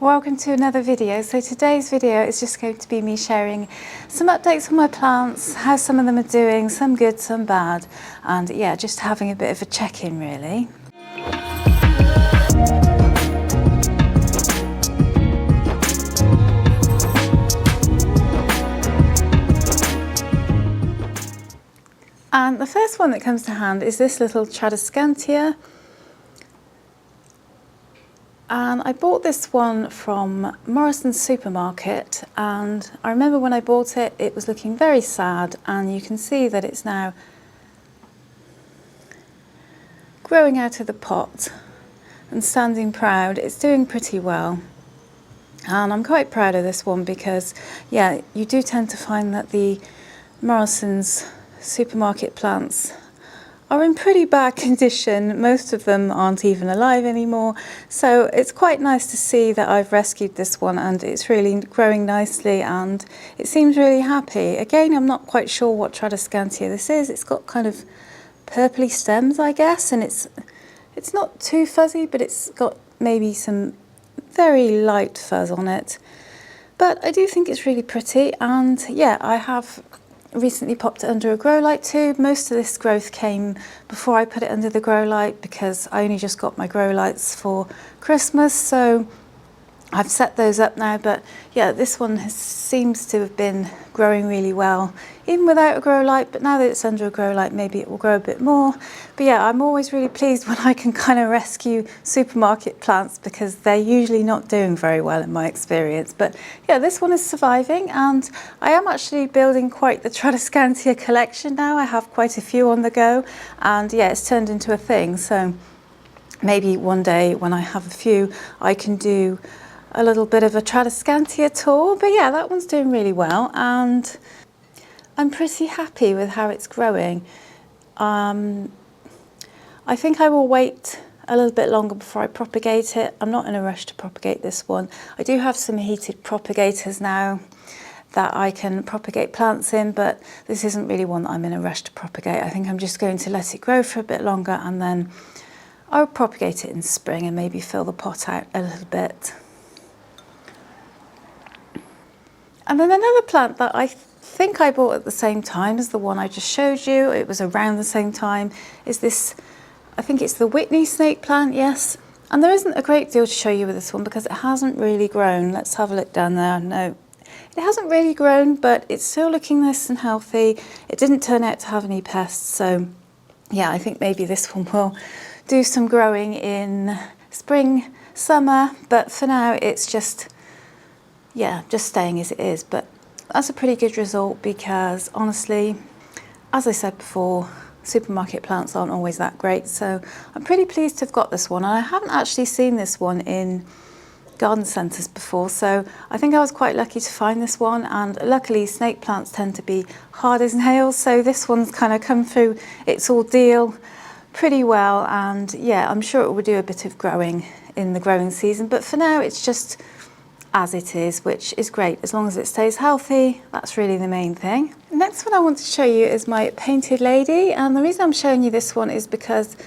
Welcome to another video. So today's video is just going to be me sharing some updates on my plants, how some of them are doing, some good, some bad, and yeah, just having a bit of a check-in really. And the first one that comes to hand is this little Tradescantia. And I bought this one from Morrison's supermarket, and I remember when I bought it, it was looking very sad, and you can see that it's now growing out of the pot and standing proud. It's doing pretty well, and I'm quite proud of this one because, yeah, you do tend to find that the Morrison's supermarket plants are in pretty bad condition. Most of them aren't even alive anymore, so it's quite nice to see that I've rescued this one and it's really growing nicely and it seems really happy. Again, I'm not quite sure what Tradescantia this is. It's got kind of purpley stems, I guess, and it's not too fuzzy, but it's got maybe some very light fuzz on it. But I do think it's really pretty, and yeah, I have recently popped it under a grow light tube. Most of this growth came before I put it under the grow light because I only just got my grow lights for Christmas, so I've set those up now. But yeah, this one seems to have been growing really well even without a grow light, but now that it's under a grow light, maybe it will grow a bit more. But yeah, I'm always really pleased when I can kind of rescue supermarket plants because they're usually not doing very well in my experience. But yeah, this one is surviving, and I am actually building quite the Tradescantia collection now. I have quite a few on the go, and yeah, it's turned into a thing. So maybe one day when I have a few, I can do a little bit of a Tradescantia tour. But yeah, that one's doing really well, and I'm pretty happy with how it's growing. I think I will wait a little bit longer before I propagate it. I'm not in a rush to propagate this one. I do have some heated propagators now that I can propagate plants in, but this isn't really one that I'm in a rush to propagate. I think I'm just going to let it grow for a bit longer, and then I'll propagate it in spring and maybe fill the pot out a little bit. And then another plant that I think I bought at the same time as the one I just showed you, it was around the same time, is this, I think it's the Whitney snake plant, yes. And there isn't a great deal to show you with this one because it hasn't really grown. Let's have a look down there. No, it hasn't really grown, but it's still looking nice and healthy. It didn't turn out to have any pests, so yeah, I think maybe this one will do some growing in spring, summer, but for now it's just, yeah, just staying as it is. But that's a pretty good result because honestly, as I said before, supermarket plants aren't always that great. So I'm pretty pleased to have got this one. And I haven't actually seen this one in garden centres before, so I think I was quite lucky to find this one. And luckily snake plants tend to be hard as nails, so this one's kind of come through its ordeal pretty well. And yeah, I'm sure it will do a bit of growing in the growing season, but for now it's just as it is, which is great. As long as it stays healthy, that's really the main thing. The next one I want to show you is my painted lady, and the reason I'm showing you this one is because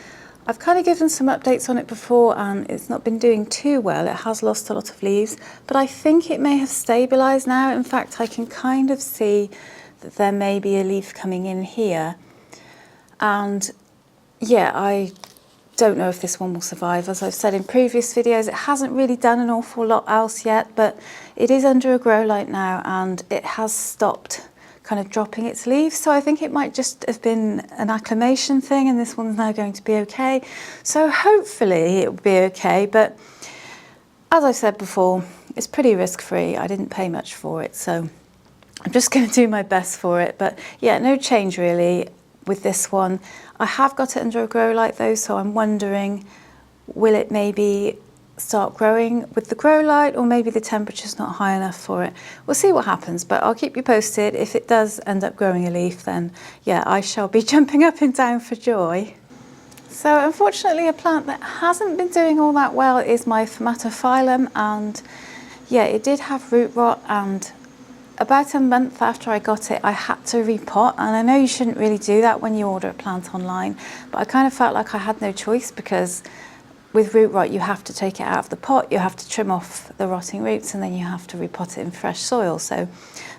I've kind of given some updates on it before and it's not been doing too well. It has lost a lot of leaves, but I think it may have stabilised now. In fact, I can kind of see that there may be a leaf coming in here, and yeah, I don't know if this one will survive. As I've said in previous videos, it hasn't really done an awful lot else yet, but it is under a grow light now and it has stopped kind of dropping its leaves, so I think it might just have been an acclimation thing and this one's now going to be okay. So hopefully it will be okay, but as I've said before, it's pretty risk-free. I didn't pay much for it, so I'm just going to do my best for it. But yeah, no change really with this one. I have got it under a grow light though, so I'm wondering, will it maybe start growing with the grow light, or maybe the temperature's not high enough for it? We'll see what happens, but I'll keep you posted. If it does end up growing a leaf, then yeah, I shall be jumping up and down for joy. So unfortunately, a plant that hasn't been doing all that well is my Fomatophyllum, and yeah, it did have root rot, and about a month after I got it, I had to repot. And I know you shouldn't really do that when you order a plant online, but I kind of felt like I had no choice because with root rot, you have to take it out of the pot, you have to trim off the rotting roots, and then you have to repot it in fresh soil. So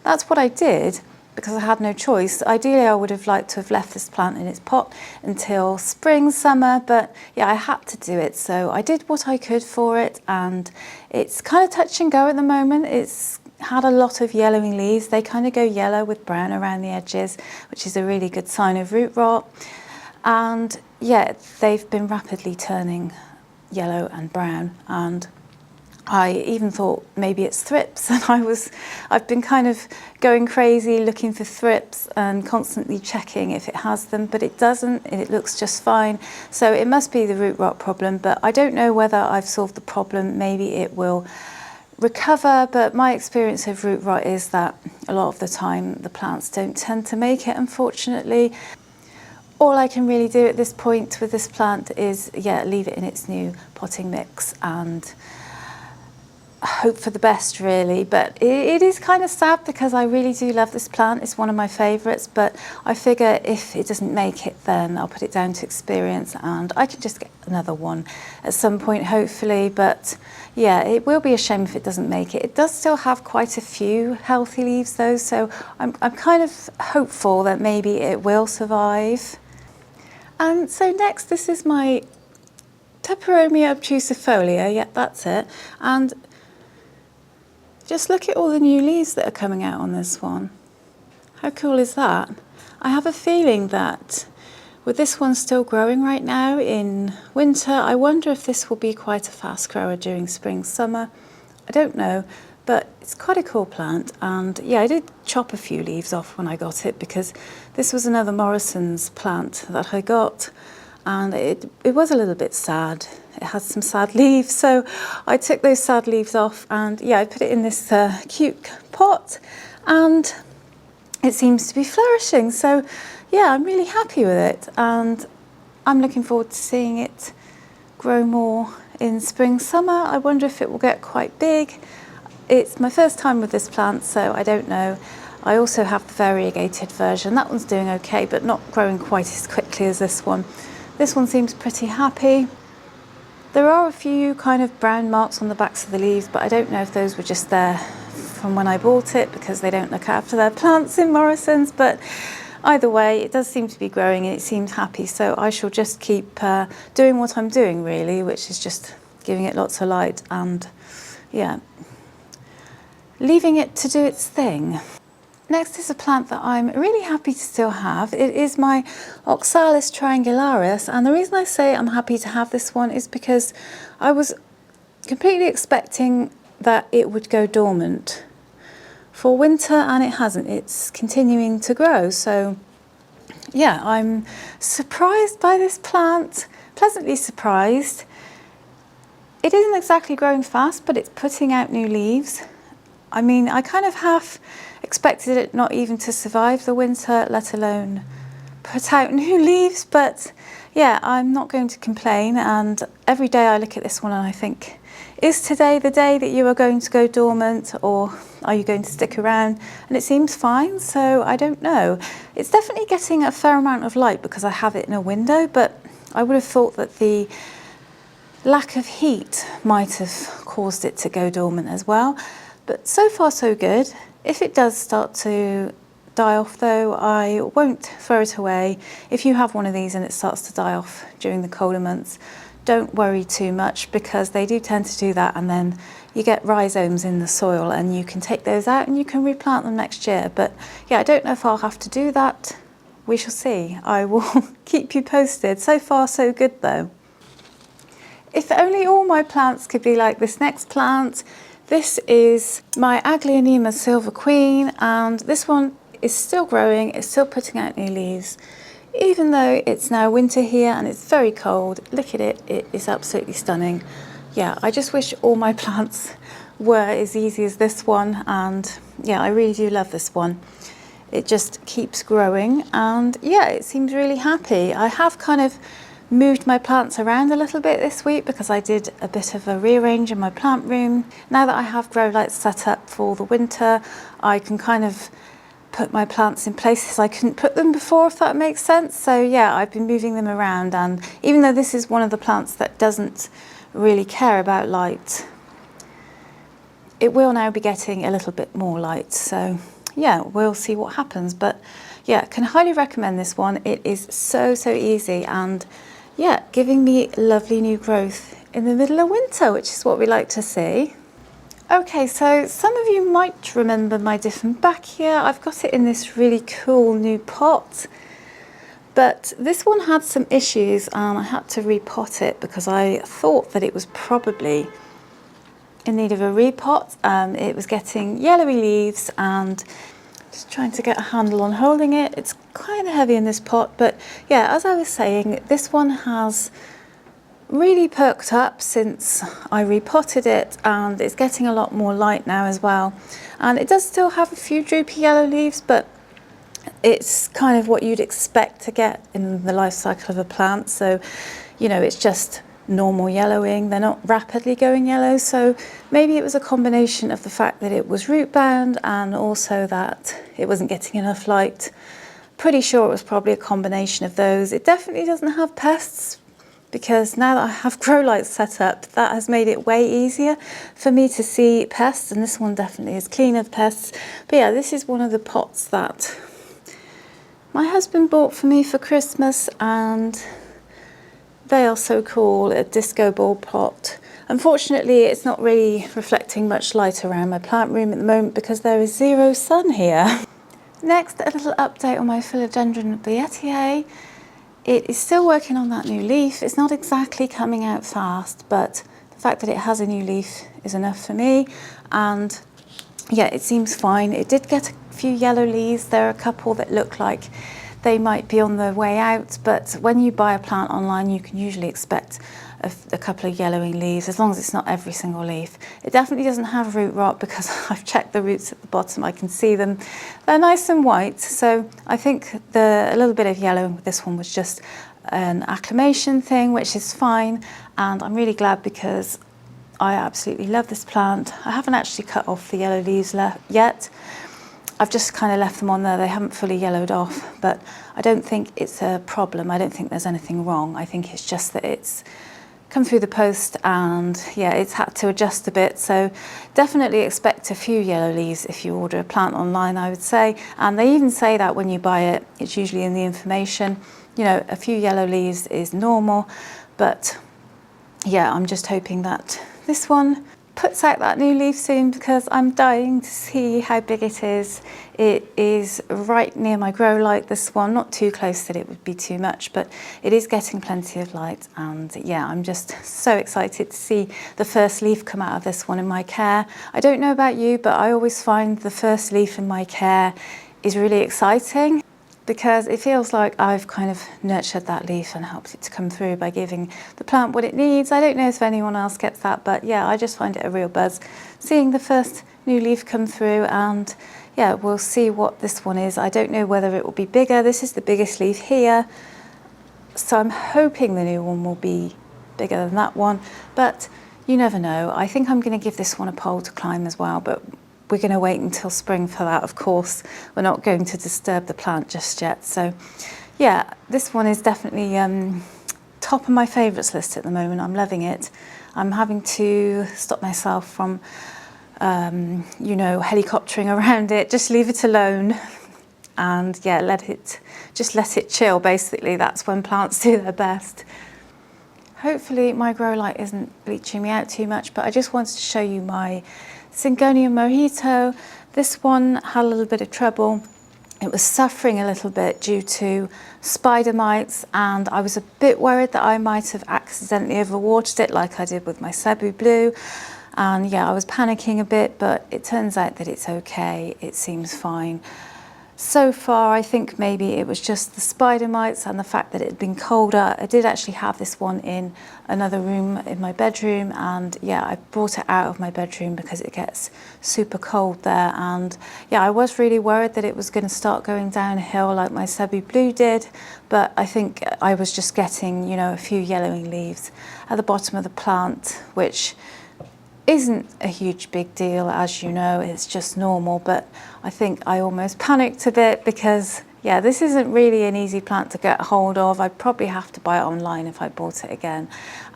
that's what I did because I had no choice. Ideally, I would have liked to have left this plant in its pot until spring, summer, but yeah, I had to do it. So I did what I could for it, and it's kind of touch and go at the moment. It's had a lot of yellowing leaves. They kind of go yellow with brown around the edges, which is a really good sign of root rot. And yeah, they've been rapidly turning yellow and brown, and I even thought maybe it's thrips, and I've been kind of going crazy looking for thrips and constantly checking if it has them, but it doesn't, and it looks just fine. So it must be the root rot problem, but I don't know whether I've solved the problem. Maybe it will recover, but my experience of root rot is that a lot of the time the plants don't tend to make it, unfortunately. All I can really do at this point with this plant is, yeah, leave it in its new potting mix and hope for the best, really. But it is kind of sad because I really do love this plant. It's one of my favourites, but I figure if it doesn't make it, then I'll put it down to experience and I can just get another one at some point, hopefully. But yeah, it will be a shame if it doesn't make it. It does still have quite a few healthy leaves though, so I'm kind of hopeful that maybe it will survive. And so next, this is my Peperomia obtusifolia. Yeah, that's it. And just look at all the new leaves that are coming out on this one. How cool is that? I have a feeling that with this one still growing right now in winter, I wonder if this will be quite a fast grower during spring, summer. I don't know, but it's quite a cool plant. And yeah, I did chop a few leaves off when I got it because this was another Morrison's plant that I got, and it was a little bit sad. It had some sad leaves, so I took those sad leaves off, and yeah, I put it in this cute pot, and it seems to be flourishing. So yeah, I'm really happy with it, and I'm looking forward to seeing it grow more in spring, summer. I wonder if it will get quite big. It's my first time with this plant, so I don't know. I also have the variegated version. That one's doing okay, but not growing quite as quickly as this one. This one seems pretty happy. There are a few kind of brown marks on the backs of the leaves, but I don't know if those were just there from when I bought it because they don't look after their plants in Morrison's. But either way, it does seem to be growing and it seems happy. So I shall just keep doing what I'm doing, really, which is just giving it lots of light and, yeah, leaving it to do its thing. Next is a plant that I'm really happy to still have. It is my Oxalis triangularis, and the reason I say I'm happy to have this one is because I was completely expecting that it would go dormant for winter, and it hasn't. It's continuing to grow. So yeah, I'm surprised by this plant, pleasantly surprised. It isn't exactly growing fast, but it's putting out new leaves. I mean, I kind of half expected it not even to survive the winter, let alone put out new leaves. But yeah, I'm not going to complain. And every day I look at this one and I think, is today the day that you are going to go dormant, or are you going to stick around? And it seems fine, so I don't know. It's definitely getting a fair amount of light because I have it in a window, but I would have thought that the lack of heat might have caused it to go dormant as well. But so far so good. If it does start to die off though, I won't throw it away. If you have one of these and it starts to die off during the colder months, don't worry too much because they do tend to do that, and then you get rhizomes in the soil and you can take those out and you can replant them next year. But yeah, I don't know if I'll have to do that. We shall see. I will keep you posted. So far so good though. If only all my plants could be like this next plant. This is my Aglaonema Silver Queen, and this one is still growing, it's still putting out new leaves. Even though it's now winter here and it's very cold, look at it, it is absolutely stunning. Yeah, I just wish all my plants were as easy as this one, and yeah, I really do love this one. It just keeps growing, and yeah, it seems really happy. I have kind of moved my plants around a little bit this week because I did a bit of a rearrange in my plant room. Now that I have grow lights set up for the winter, I can kind of put my plants in places I couldn't put them before, if that makes sense. So yeah, I've been moving them around, and even though this is one of the plants that doesn't really care about light, it will now be getting a little bit more light. So yeah, we'll see what happens. But yeah, can highly recommend this one. It is so easy, and yeah, giving me lovely new growth in the middle of winter, which is what we like to see. Okay, so some of you might remember my Dieffenbachia. I've got it in this really cool new pot, but this one had some issues and I had to repot it because I thought that it was probably in need of a repot. It was getting yellowy leaves, and just trying to get a handle on holding it. It's kind of heavy in this pot, but yeah, as I was saying, this one has really perked up since I repotted it, and it's getting a lot more light now as well. And it does still have a few droopy yellow leaves, but it's kind of what you'd expect to get in the life cycle of a plant. So, you know, it's just normal yellowing. They're not rapidly going yellow. So maybe it was a combination of the fact that it was root bound and also that it wasn't getting enough light. Pretty sure it was probably a combination of those. It definitely doesn't have pests, because now that I have grow lights set up, that has made it way easier for me to see pests, and this one definitely is clean of pests. But yeah, this is one of the pots that my husband bought for me for Christmas, and they are so cool. A disco ball pot. Unfortunately, it's not really reflecting much light around my plant room at the moment because there is zero sun here. Next, a little update on my Philodendron Vietier. It is still working on that new leaf. It's not exactly coming out fast, but the fact that it has a new leaf is enough for me. And yeah, it seems fine. It did get a few yellow leaves. There are a couple that look like they might be on the way out, but when you buy a plant online, you can usually expect a couple of yellowing leaves, as long as it's not every single leaf. It definitely doesn't have root rot because I've checked the roots at the bottom. I can see them. They're nice and white, so I think a little bit of yellow with this one was just an acclimation thing, which is fine, and I'm really glad because I absolutely love this plant. I haven't actually cut off the yellow leaves yet. I've just kind of left them on there. They haven't fully yellowed off, but I don't think it's a problem. I don't think there's anything wrong. I think it's just that it's come through the post, and yeah, it's had to adjust a bit. So definitely expect a few yellow leaves if you order a plant online, I would say. And they even say that when you buy it, it's usually in the information. You know, a few yellow leaves is normal, but yeah, I'm just hoping that this one puts out that new leaf soon because I'm dying to see how big it is. It is right near my grow light, this one, not too close that it would be too much, but it is getting plenty of light, and yeah, I'm just so excited to see the first leaf come out of this one in my care. I don't know about you, but I always find the first leaf in my care is really exciting, because it feels like I've kind of nurtured that leaf and helped it to come through by giving the plant what it needs. I don't know if anyone else gets that, but yeah, I just find it a real buzz seeing the first new leaf come through, and yeah, we'll see what this one is. I don't know whether it will be bigger. This is the biggest leaf here, so I'm hoping the new one will be bigger than that one, but you never know. I think I'm going to give this one a pole to climb as well, but we're going to wait until spring for that, of course. We're not going to disturb the plant just yet. So yeah, this one is definitely top of my favourites list at the moment. I'm loving it. I'm having to stop myself from, you know, helicoptering around it. Just leave it alone and yeah, let it chill, basically. That's when plants do their best. Hopefully my grow light isn't bleaching me out too much, but I just wanted to show you my Syngonium mojito. This one had a little bit of trouble. It was suffering a little bit due to spider mites, and I was a bit worried that I might have accidentally overwatered it like I did with my Cebu Blue. And yeah, I was panicking a bit, but it turns out that it's okay. It seems fine. So far, I think maybe it was just the spider mites and the fact that it had been colder. I did actually have this one in another room in my bedroom, and yeah, I brought it out of my bedroom because it gets super cold there. And yeah, I was really worried that it was going to start going downhill like my Cebu Blue did, but I think I was just getting, you know, a few yellowing leaves at the bottom of the plant, which isn't a huge big deal, as you know, it's just normal, but I think I almost panicked a bit because, yeah, this isn't really an easy plant to get hold of. I'd probably have to buy it online if I bought it again.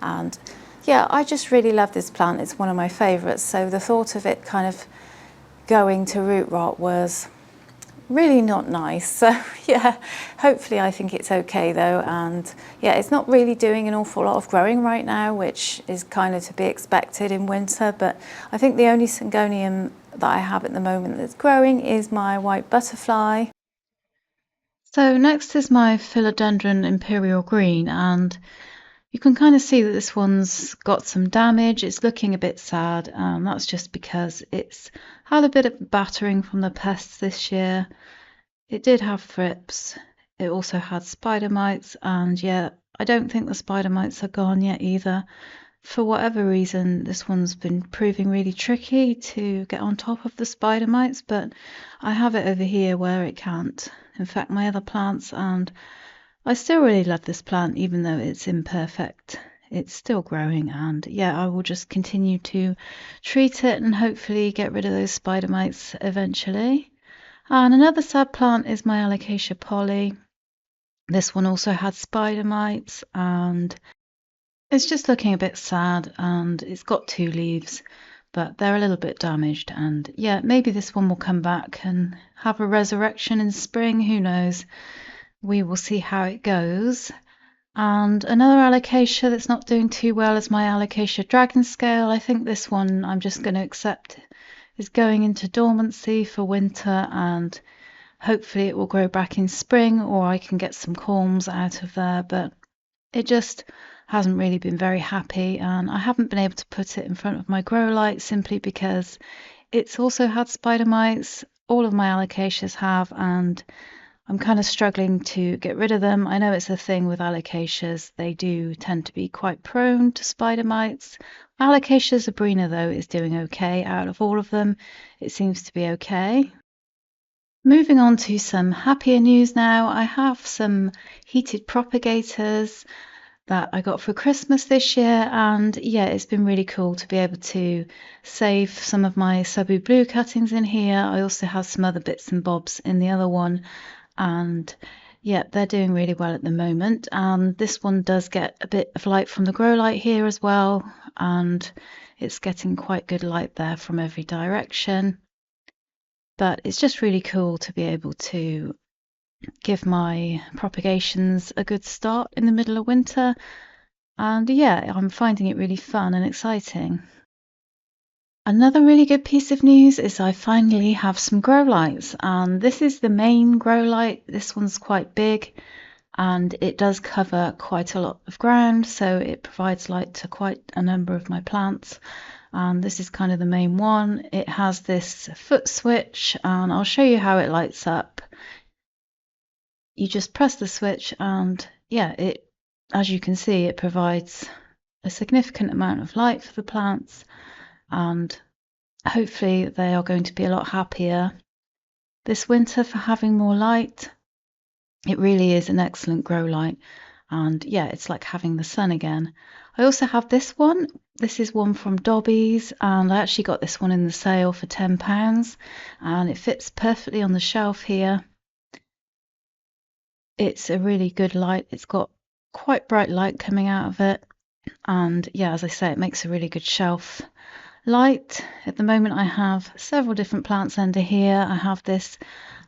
And yeah, I just really love this plant. It's one of my favourites. So the thought of it kind of going to root rot was really not nice. So yeah, hopefully I think it's okay though. And yeah, it's not really doing an awful lot of growing right now, which is kind of to be expected in winter. But I think the only Syngonium that I have at the moment that's growing is my white butterfly. So next is my Philodendron Imperial Green, and you can kind of see that this one's got some damage. It's looking a bit sad. That's just because it's had a bit of battering from the pests this year. It did have thrips. It also had spider mites, and yeah, I don't think the spider mites are gone yet either. For whatever reason, this one's been proving really tricky to get on top of the spider mites, but I have it over here where it can't infect my other plants, and I still really love this plant even though it's imperfect. It's still growing, and yeah, I will just continue to treat it and hopefully get rid of those spider mites eventually. And another sad plant is my Alocasia polly. This one also had spider mites, and it's just looking a bit sad, and it's got 2 leaves, but they're a little bit damaged. And yeah, maybe this one will come back and have a resurrection in spring. Who knows? We will see how it goes. And another Alocasia that's not doing too well is my Alocasia dragon scale. I think this one I'm just going to accept is going into dormancy for winter, and hopefully it will grow back in spring, or I can get some corms out of there. But it just hasn't really been very happy, and I haven't been able to put it in front of my grow light simply because it's also had spider mites. All of my Alocasias have, and I'm kind of struggling to get rid of them. I know it's a thing with Alocasias. They do tend to be quite prone to spider mites. Alocasia Sabrina, though, is doing okay. Out of all of them, it seems to be okay. Moving on to some happier news now. I have some heated propagators that I got for Christmas this year, and yeah, it's been really cool to be able to save some of my Cebu Blue cuttings in here. I also have some other bits and bobs in the other one, and yeah, they're doing really well at the moment. And this one does get a bit of light from the grow light here as well, and it's getting quite good light there from every direction. But it's just really cool to be able to give my propagations a good start in the middle of winter. And yeah, I'm finding it really fun and exciting. Another really good piece of news is I finally have some grow lights, and this is the main grow light. This one's quite big and it does cover quite a lot of ground, so it provides light to quite a number of my plants. And this is kind of the main one. It has this foot switch, and I'll show you how it lights up. You just press the switch, and yeah, it, as you can see, it provides a significant amount of light for the plants, and hopefully they are going to be a lot happier this winter for having more light. It really is an excellent grow light, and yeah, it's like having the sun again. I also have this one. This is one from Dobby's, and I actually got this one in the sale for £10, and it fits perfectly on the shelf here. It's a really good light. It's got quite bright light coming out of it, and yeah, as I say, it makes a really good shelf light. At the moment I have several different plants under here. I have this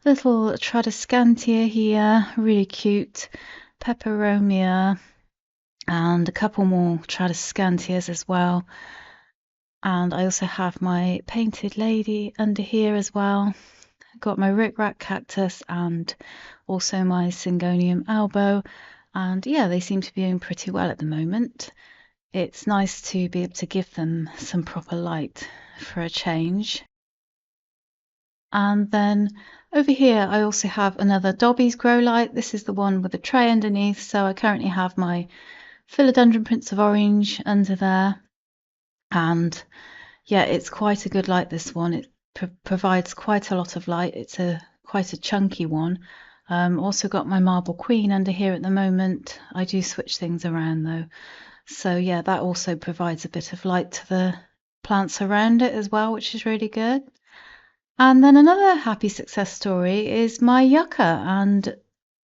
little Tradescantia here, really cute, Peperomia, and a couple more Tradescantias as well. And I also have my painted lady under here as well. Got my rickrack cactus and also my Syngonium albo, and yeah, they seem to be doing pretty well at the moment. It's nice to be able to give them some proper light for a change. And then over here I also have another Dobby's grow light. This is the one with the tray underneath, so I currently have my Philodendron Prince of Orange under there, and yeah, it's quite a good light, this one. It provides quite a lot of light. It's quite a chunky one. Also got my Marble Queen under here at the moment. I do switch things around though. So yeah, that also provides a bit of light to plants around it as well, which is really good. And then another happy success story is my yucca, and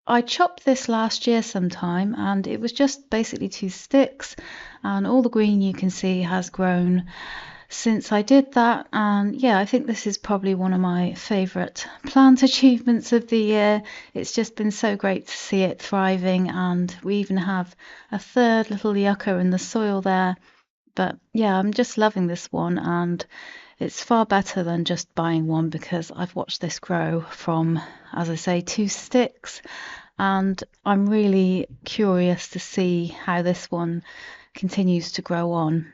I chopped this last year sometime, and it was just basically 2 sticks, and all the green you can see has grown since I did that. And yeah, I think this is probably one of my favourite plant achievements of the year. It's just been so great to see it thriving, and we even have a third little yucca in the soil there. But yeah, I'm just loving this one, and it's far better than just buying one because I've watched this grow from, as I say, 2 sticks, and I'm really curious to see how this one continues to grow on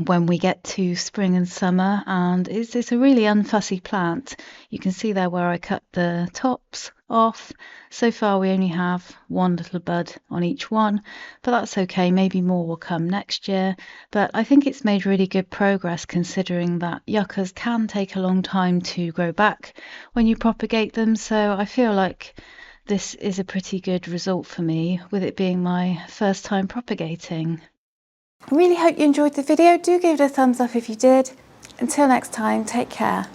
when we get to spring and summer. And it's a really unfussy plant. You can see there where I cut the tops off. So far we only have one little bud on each one, but that's okay, maybe more will come next year. But I think it's made really good progress, considering that yuccas can take a long time to grow back when you propagate them. So I feel like this is a pretty good result for me, with it being my first time propagating. I really hope you enjoyed the video. Do give it a thumbs up if you did. Until next time, take care.